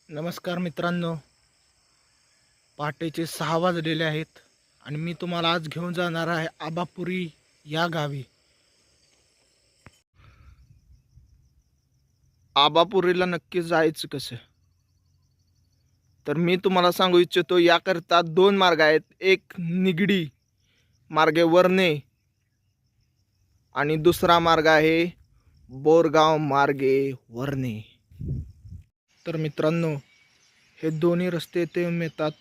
नमस्कार मित्रांनो, पहाटेचे 6 वाजलेले आहेत आणि मी तुम्हाला आज घेऊन जाणार आहे आबापुरी या गावी. आबापुरीला नक्की जायचं कसं, तर मी तुम्हाला सांगू इच्छितो. याकरता 2 मार्ग आहेत. एक निगडी मार्गे वरणे आणि दुसरा मार्ग आहे बोरगाव मार्गे वरणे. तर मित्रांनो, हे दोन्ही रस्ते ते मिळतात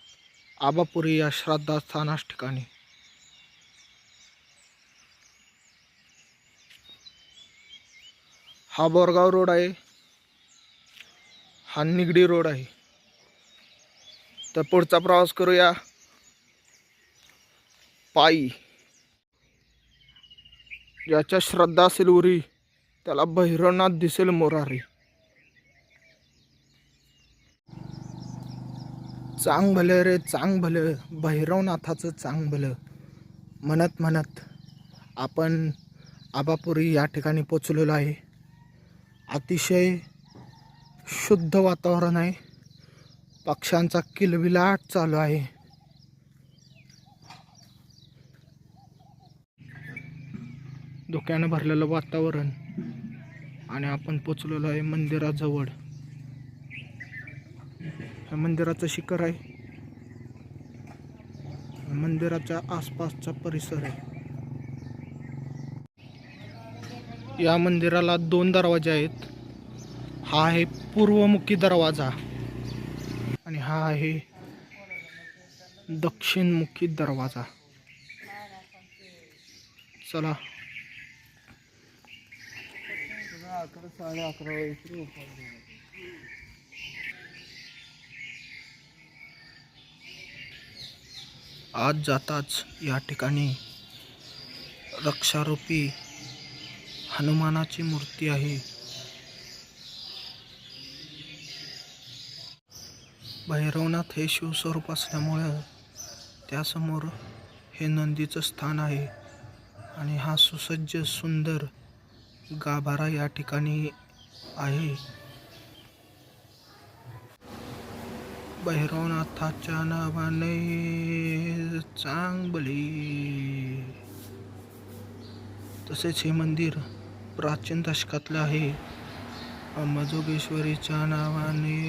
आबापुरी या श्राद्धास्थानास ठिकाणी. हा बोरगाव रोड आहे, हा निगडी रोड आहे. तर पुढचा प्रवास करूया पायी. ज्याच्या श्रद्धा असेल उरी, त्याला भैरवनाथ दिसेल मोरारी. चांग भलं रे चांग भलं, भैरवनाथाचं चांग भलं म्हणत म्हणत आपण आबापुरी या ठिकाणी पोचलेलो आहे. अतिशय शुद्ध वातावरण आहे. पक्ष्यांचा किलबिलाट चालू आहे. धुक्यानं भरलेलं वातावरण आणि आपण पोचलेलो आहे मंदिराजवळ. हे मंदिराचं शिखर आहे. मंदिराच्या आसपासचा परिसर आहे. या मंदिराला 2 दरवाजे आहेत. हा आहे पूर्वमुखी दरवाजा आणि हा आहे दक्षिणमुखी दरवाजा. चला, आज जाताच या ठिकाणी रक्षारूपी हनुमानाची मूर्ती आहे. भैरवनाथ हे शिवस्वरूप असल्यामुळं त्यासमोर हे नंदीचं स्थान आहे आणि हा सुसज्ज सुंदर गाभारा या ठिकाणी आहे. भैरवनाथाच्या नावाने चांगली. तसेच हे मंदिर प्राचीन दशकातलं आहे. अंबाजोगेश्वरीच्या नावाने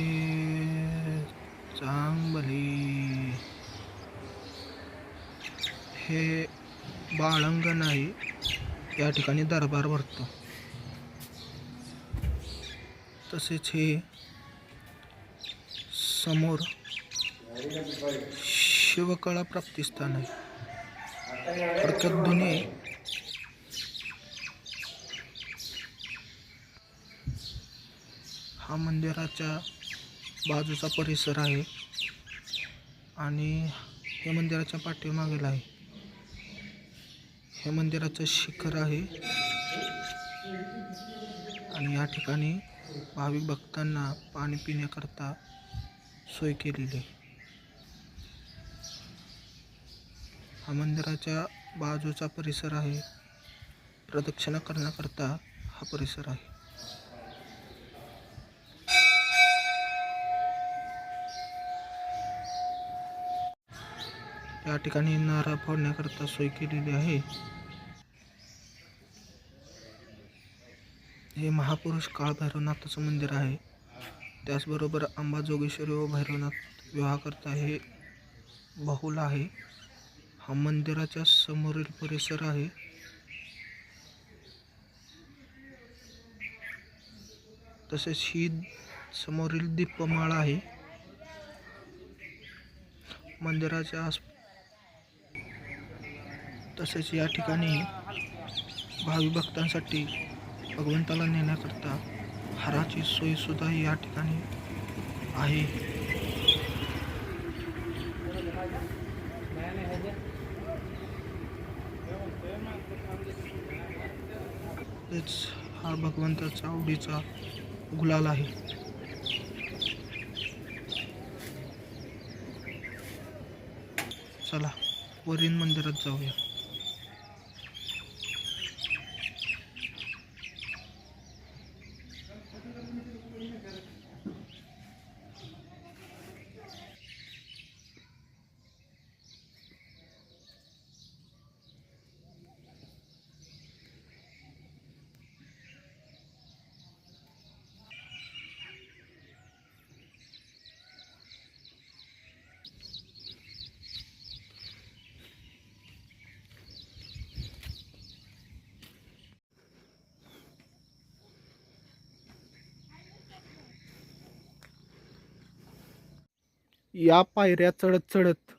चांगली. हे बाळंगण आहे. या ठिकाणी दरबार भरतो. तसेच हे समोर शिवकळा प्राप्तिस्थान आहे. थोडक्यात दोन्ही हा मंदिराच्या बाजूचा परिसर आहे आणि हे मंदिराच्या पाठीमागेला आहे. हे मंदिराचं शिखर आहे आणि या ठिकाणी भाविक भक्तांना पाणी पिण्याकरता सोय केलेली आहे. हा मंदिराच्या बाजूचा परिसर आहे. प्रदक्षिणा करण्याकरता हा परिसर आहे. या ठिकाणी नारळ फोडण्याकरता सोय केलेली आहे. हे महापुरुष काळ भैरवनाथाचं मंदिर आहे. त्याचबरोबर अंबाजोगेश्वरी व भैरवनाथ विवाहाकरता हे बहुल आहे. हा मंदिराच्या समोरील परिसर आहे. तसेच ही समोरील दीपमाळ आहे. मंदिराच्या तसेच या ठिकाणी भाविक भक्तांसाठी भगवंताला नेण्याकरता हाराची सोय सुद्धा या ठिकाणी आहे. हा भगवंताचा आवडीचा गुलाल आहे. चला, वरील मंदिरात जाऊया. या पायऱ्या चढत चढत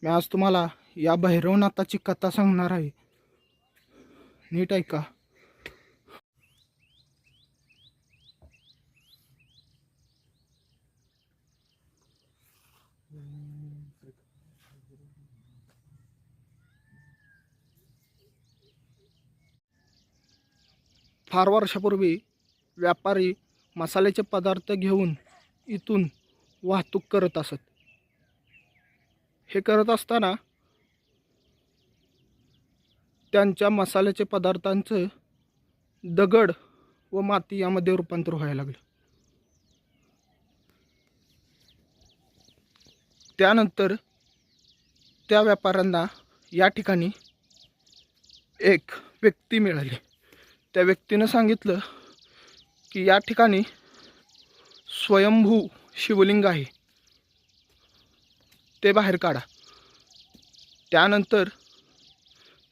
मी आज तुम्हाला या भैरवनाथाची कथा सांगणार आहे. नीट ऐका. फार वर्षापूर्वी व्यापारी मसाल्याचे पदार्थ घेऊन इथून वाहतूक करत असत. हे करत असताना त्यांच्या मसाल्याचे पदार्थांचं दगड व माती यामध्ये रूपांतर व्हायला लागलं. त्यानंतर त्या व्यापाऱ्यांना या ठिकाणी एक व्यक्ती मिळाली. त्या व्यक्तीनं सांगितलं की या ठिकाणी स्वयंभू शिवलिंग आहे, ते बाहेर काढा. त्यानंतर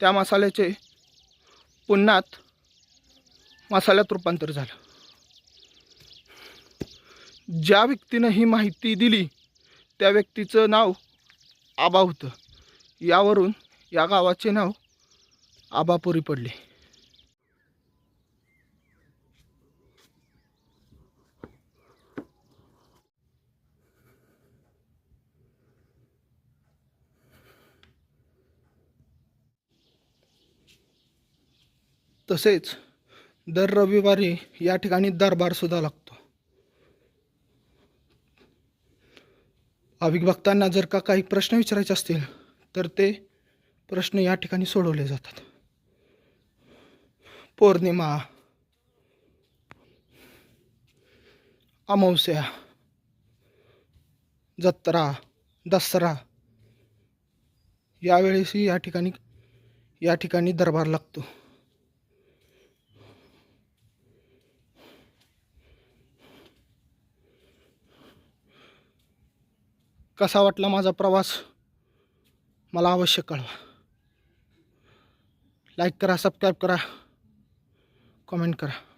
त्या मसाल्याचे पुन्हा मसाल्यात रूपांतर झालं. ज्या व्यक्तीनं ही माहिती दिली त्या व्यक्तीचं नाव आबा होतं. यावरून या गावाचे नाव आबापुरी पडले. तसेच दर रविवारी या ठिकाणी दरबार सुद्धा लागतो. भाविक भक्तांना जर का काही प्रश्न विचारायचे असतील तर ते प्रश्न या ठिकाणी सोडवले जातात. पौर्णिमा, अमावस्या, जत्रा, दसरा यावेळेसही या ठिकाणी दरबार लागतो. कसा वाटला माझा प्रवास मला अवश्य कळवा. लाईक करा, सबस्क्राईब करा, कमेंट करा.